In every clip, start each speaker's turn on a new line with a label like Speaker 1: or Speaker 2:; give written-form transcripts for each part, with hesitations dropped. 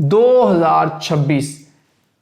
Speaker 1: 2026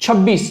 Speaker 1: 26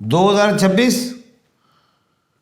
Speaker 2: 2026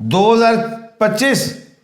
Speaker 2: 2025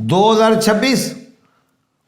Speaker 2: 2026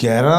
Speaker 2: 11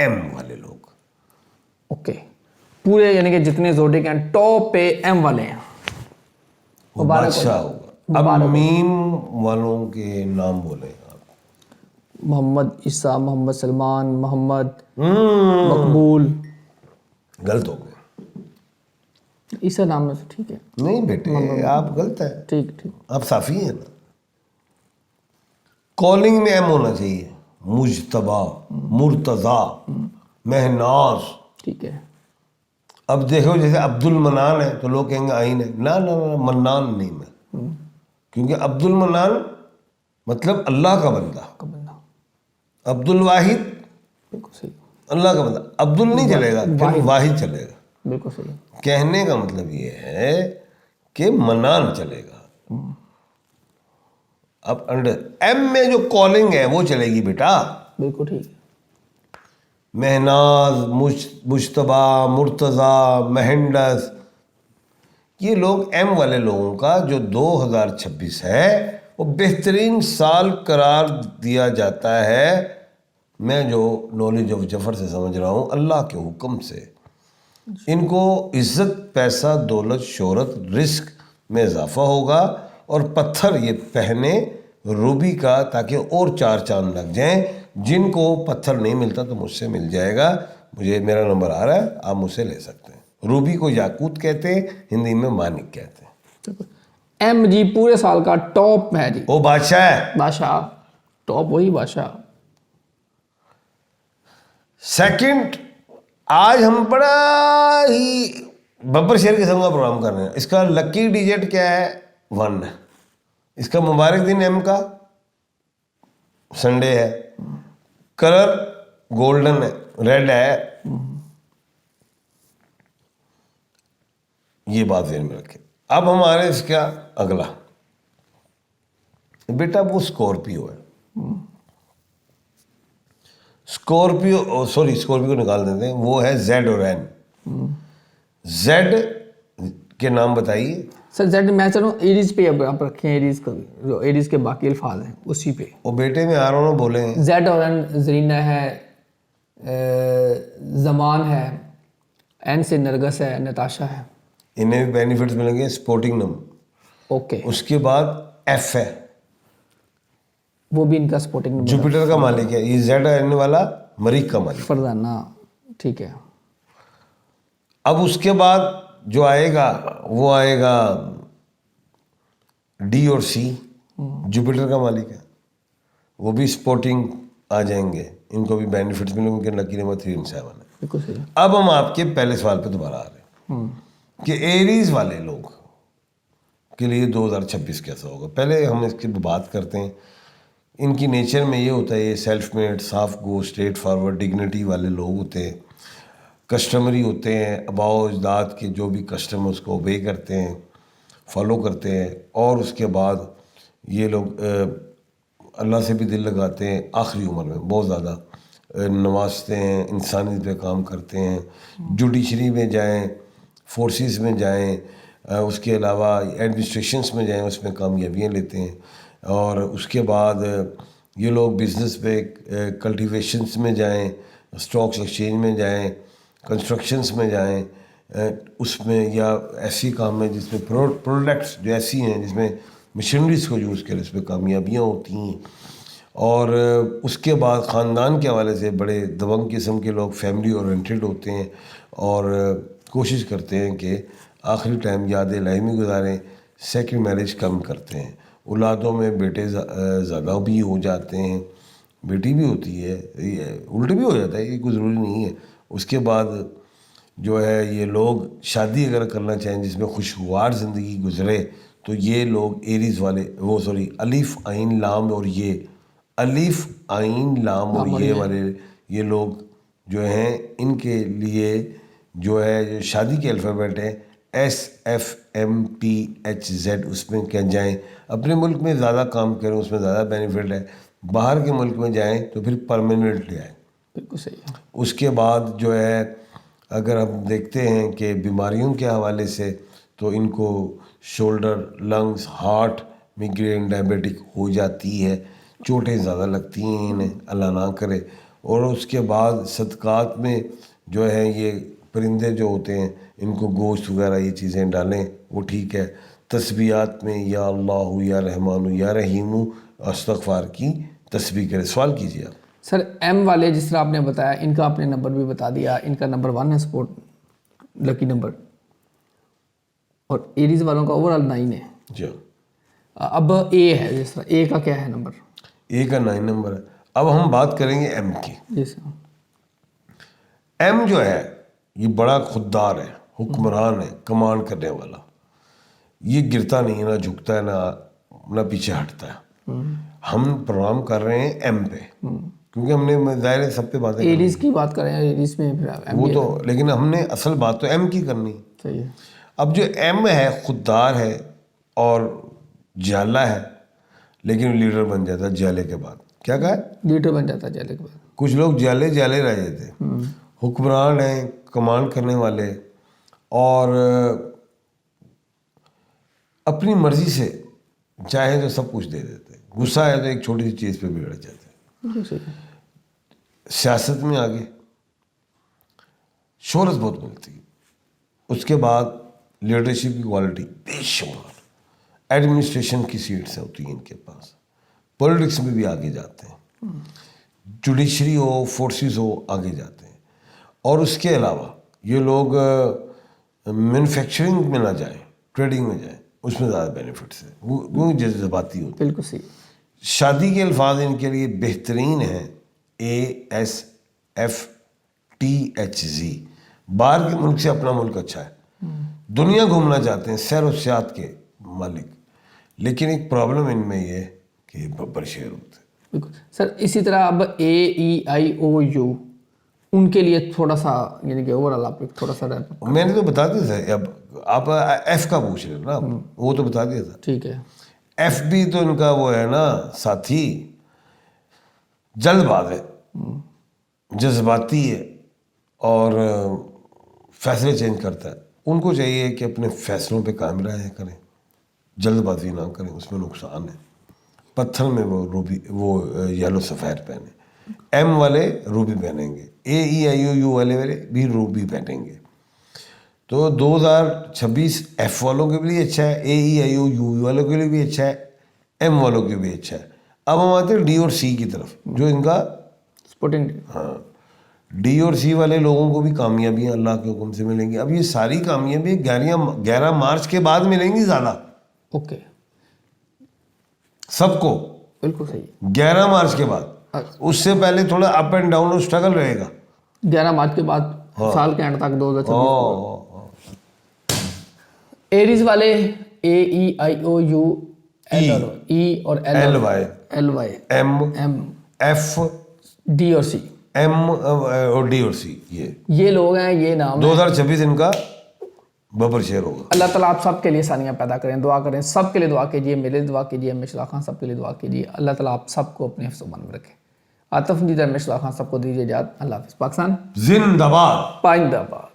Speaker 2: MY। والے لوگ.
Speaker 1: اوکے, پورے یعنی کہ جتنے زوڈک ہیں ٹاپ پہ ایم والے ہیں.
Speaker 2: وہ بادشاہ ہوگا. اب میم والوں کے نام بولیں آپ.
Speaker 1: محمد عیسیٰ, محمد سلمان, محمد مقبول.
Speaker 2: غلط ہو گئے.
Speaker 1: عیسیٰ نام میں تو ٹھیک ہے.
Speaker 2: نہیں بیٹے آپ غلط ہیں.
Speaker 1: ٹھیک ٹھیک.
Speaker 2: آپ صافی ہیں نا. کالنگ میں ایم ہونا چاہیے. مجتبیٰ, مرتضیٰ, مہناز.
Speaker 1: ٹھیک ہے.
Speaker 2: اب دیکھو جیسے عبد المنان ہے تو لوگ کہیں گے آئین ہے. نہ منان نہیں میں, کیونکہ عبد المنان مطلب اللہ کا بندہ. عبد الواحد
Speaker 1: بالکل صحیح.
Speaker 2: اللہ کا بندہ. عبد ال نہیں چلے گا, پھر واحد چلے گا.
Speaker 1: بالکل صحیح.
Speaker 2: کہنے کا مطلب یہ ہے کہ منان چلے گا. اب ایم میں جو کالنگ ہے وہ چلے گی بیٹا.
Speaker 1: بالکل ٹھیک ہے.
Speaker 2: مہناز, مجتبیٰ, مرتضیٰ, مہنڈس, یہ لوگ ایم والے لوگوں کا جو 2026 ہے وہ بہترین سال قرار دیا جاتا ہے. میں جو نالج آف جفر سے سمجھ رہا ہوں, اللہ کے حکم سے ان کو عزت, پیسہ, دولت, شہرت, رزق میں اضافہ ہوگا. اور پتھر یہ پہنے روبی کا تاکہ اور 4 چاند لگ جائیں. جن کو پتھر نہیں ملتا تو مجھ سے مل جائے گا. مجھے میرا نمبر آ رہا ہے, آپ مجھ سے لے سکتے ہیں. روبی کو یاقوت کہتے ہیں, ہندی میں مانک کہتے ہیں.
Speaker 1: ایم جی پورے سال کا ٹاپ ہے جی.
Speaker 2: وہ بادشاہ ہے.
Speaker 1: بادشاہ, ٹاپ وہی بادشاہ.
Speaker 2: سیکنڈ, آج ہم بڑا ہی ببر شیر قسم کا پروگرام کر رہے ہیں. اس کا لکی ڈیجٹ کیا ہے؟ 1 ہے. اس کا مبارک دن ایم کا سنڈے ہے. کلر گولڈن ہے, ریڈ ہے. یہ بات ذہن میں رکھیں. اب ہمارے اس کا اگلا بیٹا وہ اسکارپیو ہے. اسکارپیو اسکارپیو کو نکال دیتے ہیں. وہ ہے زیڈ اور این. زیڈ کے نام بتائیے.
Speaker 1: سر زیڈ میں چلوں ایریز پہ آپ رکھیں. ایریز کا جو ایریز کے باقی الفاظ ہیں اسی پہ.
Speaker 2: وہ بیٹے میں آ رہا ہوں بولیں.
Speaker 1: زیڈ اور این, زرینہ ہے, زمان ہے, این سے نرگس ہے, نتاشا ہے.
Speaker 2: انہیں بھی بینیفٹس ملیں گے. Supporting number.
Speaker 1: اوکے.
Speaker 2: اس کے بعد ایف ہے,
Speaker 1: وہ بھی ان کا سپورٹنگ نمبر.
Speaker 2: جوپیٹر کا مالک ہے. یہ زیڈ این والا مریخ کا مالک.
Speaker 1: فرزانہ. ٹھیک ہے.
Speaker 2: اب اس کے بعد جو آئے گا وہ آئے گا ڈی اور سی. جوپیٹر کا مالک ہے. وہ بھی سپورٹنگ آ جائیں گے. ان کو بھی بینیفٹس ملیں گے. لکی نمبر 3 اور 7 ہے.
Speaker 1: بالکل صحیح.
Speaker 2: اب ہم آپ کے پہلے سوال پہ دوبارہ آ رہے ہیں کہ ایریز والے لوگ کے لیے 2026 کیسا ہوگا. پہلے ہم اس کی بات کرتے ہیں. ان کی نیچر میں یہ ہوتا ہے, یہ سیلف میڈ, صاف گو, اسٹریٹ فارورڈ, ڈگنیٹی والے لوگ ہوتے ہیں. کسٹمری ہوتے ہیں. آباء و اجداد کے جو بھی کسٹم اس کو اوبے کرتے ہیں, فالو کرتے ہیں. اور اس کے بعد یہ لوگ اللہ سے بھی دل لگاتے ہیں. آخری عمر میں بہت زیادہ نوازتے ہیں, انسانیت پہ کام کرتے ہیں. جوڈیشری میں جائیں, فورسز میں جائیں, اس کے علاوہ ایڈمنسٹریشنس میں جائیں, اس میں کامیابیاں لیتے ہیں. اور اس کے بعد یہ لوگ بزنس پہ کلٹیویشنس میں جائیں, اسٹاکس ایکسچینج میں جائیں, کنسٹرکشنس میں جائیں, اس میں یا ایسی کام میں جس میں پروڈکٹس جو ایسی ہیں جس میں مشینریز کو یوز کرے, اس میں کامیابیاں ہوتی ہیں. اور اس کے بعد خاندان کے حوالے سے بڑے دبنگ قسم کے لوگ فیملی اورینٹیڈ ہوتے ہیں اور کوشش کرتے ہیں کہ آخری ٹائم یاد الہی گزاریں. سیکنڈ میرج کم کرتے ہیں. اولادوں میں بیٹے زیادہ بھی ہو جاتے ہیں, بیٹی بھی ہوتی ہے, الٹ بھی ہو جاتا ہے, یہ کوئی ضروری نہیں ہے. اس کے بعد جو ہے یہ لوگ شادی اگر کرنا چاہیں جس میں خوشگوار زندگی گزرے تو یہ لوگ ایریز والے الف عین لام اور یہ الف عین لام اور یہ والے یہ لوگ جو ہیں ان کے لیے جو ہے شادی کے الفابیٹ ہے SFMPHZ. اس میں کیا جائیں, اپنے ملک میں زیادہ کام کریں, اس میں زیادہ بینیفٹ ہے. باہر کے ملک میں جائیں تو پھر پرماننٹلی آئیں.
Speaker 1: بالکل صحیح ہے.
Speaker 2: اس کے بعد جو ہے اگر ہم دیکھتے ہیں کہ بیماریوں کے حوالے سے تو ان کو shoulder, lungs, heart, migraine, diabetic ہو جاتی ہے. چوٹیں زیادہ لگتی ہیں انہیں, اللہ نہ کرے. اور اس کے بعد صدقات میں جو ہے یہ پرندے جو ہوتے ہیں ان کو گوشت وغیرہ یہ چیزیں ڈالیں وہ ٹھیک ہے. تسبیحات میں یا اللہ یا رحمان یا رحیم استغفار کی تسبیح کرے. سوال کیجیے آپ.
Speaker 1: سر ایم والے جس طرح آپ نے بتایا ان کا آپ نے نمبر بھی بتا دیا, ان کا نمبر 1 ہے سپورٹ لکی نمبر, اور ایریز والوں کا اوور آل 9 ہے.
Speaker 2: جی
Speaker 1: اب اے ہے, جس طرح اے کا کیا ہے نمبر؟
Speaker 2: اے کا 9 نمبر ہے. اب ہم بات کریں گے ایم کی.
Speaker 1: جی سر.
Speaker 2: ایم جو ہے یہ بڑا خوددار ہے, حکمران ہے, کمانڈ کرنے والا. یہ گرتا نہیں ہے, نہ جھکتا ہے, نہ پیچھے ہٹتا ہے. ہم پروگرام کر رہے ہیں ایم پہ کیونکہ ہم نے ظاہر ہے سب پہ باتیں
Speaker 1: ایریز کی بات کریں, ایریز میں
Speaker 2: وہ تو, لیکن ہم نے اصل بات تو ایم کی کرنی.
Speaker 1: صحیح ہے.
Speaker 2: اب جو ایم ہے خوددار ہے اور جالہ ہے, لیکن لیڈر بن جاتا ہے جالے کے بعد. کیا کہا ہے؟
Speaker 1: لیڈر بن جاتا ہے جالے کے بعد.
Speaker 2: کچھ لوگ جالے رہ جاتے ہیں. حکمران ہیں, کمانڈ کرنے والے, اور اپنی مرضی سے چاہے تو سب کچھ دے دیتے ہیں. غصہ ہے تو ایک چھوٹی سی چیز پہ بگڑ جاتے ہیں. سیاست میں آگے شہرت بہت ملتی ہے. اس کے بعد لیڈرشپ کی کوالٹی بے شمار, ایڈمنسٹریشن کی سیٹس ہوتی ہیں ان کے پاس, پولیٹکس میں بھی آگے جاتے ہیں, جوڈیشری ہو, فورسز ہو, آگے جاتے ہیں. اور اس کے علاوہ یہ لوگ مینوفیکچرنگ میں نہ جائیں, ٹریڈنگ میں جائیں, اس میں زیادہ بینیفٹس ہیں. وہ جذباتی ہوتے ہیں.
Speaker 1: بالکل صحیح.
Speaker 2: شادی کے الفاظ ان کے لیے بہترین ہیں, ASFTHZ. باہر کے ملک سے اپنا ملک اچھا ہے, دنیا گھومنا چاہتے ہیں, سیر و سیاحت کے مالک. لیکن ایک پرابلم ان میں یہ ہے کہ ببر شیر ہوتے ہیں.
Speaker 1: بالکل سر. اسی طرح اب AEIOU ان کے لیے تھوڑا سا, یعنی کہ اوور آل آپ تھوڑا سا
Speaker 2: میں نے تو بتا دیا تھا. اب آپ ایف کا پوچھ رہے نا, وہ تو بتا دیا تھا.
Speaker 1: ٹھیک ہے.
Speaker 2: ایف بھی تو ان کا وہ ہے نا ساتھی, جلد باز ہے, جذباتی ہے, اور فیصلے چینج کرتا ہے. ان کو چاہیے کہ اپنے فیصلوں پہ قائم رہا کریں, جلد بازی نہ کریں, اس میں نقصان ہے. پتھر میں وہ یلو سفید پہنے. ایم والے روبی پہنیں گے, AEIOU والے بھی روبی پہنیں گے. تو 2026 ایف والوں کے لیے اچھا ہے, AEIOU والوں کے لیے بھی اچھا ہے, ایم والوں کے بھی اچھا ہے. اب ہم آتے ہیں ڈی اور سی کی طرف, جو ان کا
Speaker 1: سپورٹنگ.
Speaker 2: ہاں, ڈی اور سی والے لوگوں کو بھی کامیابیاں اللہ کے حکم سے ملیں گی. اب یہ ساری کامیابی 11 مارچ کے بعد ملیں گی زیادہ.
Speaker 1: اوکے.
Speaker 2: سب کو
Speaker 1: بالکل صحیح.
Speaker 2: 11 مارچ کے بعد. اس سے پہلے تھوڑا اپ اینڈ ڈاؤن اور اسٹرگل رہے گا.
Speaker 1: 11 مارچ کے بعد سال کے اینڈ تک 2026. ایریز والے AEIOU E اور LY
Speaker 2: MF
Speaker 1: D اور C.
Speaker 2: M اور D اور C
Speaker 1: یہ لوگ ہیں, یہ نام
Speaker 2: 2026 ان کا ببر شیر ہوگا.
Speaker 1: اللہ تعالیٰ آپ سب کے لیے آسانیاں پیدا کریں. دعا کریں, سب کے لیے دعا کیجیے, میرے دعا کیجیے, مشتاق خان سب کے لیے دعا کیجیے. اللہ تعالیٰ آپ سب کو اپنے حفظ و امان میں رکھے. عاطف مجید اور مشتاق خان سب کو دیجیے اجازت. اللہ حافظ. پاکستان
Speaker 2: زندہ باد.
Speaker 1: پائندہ باد.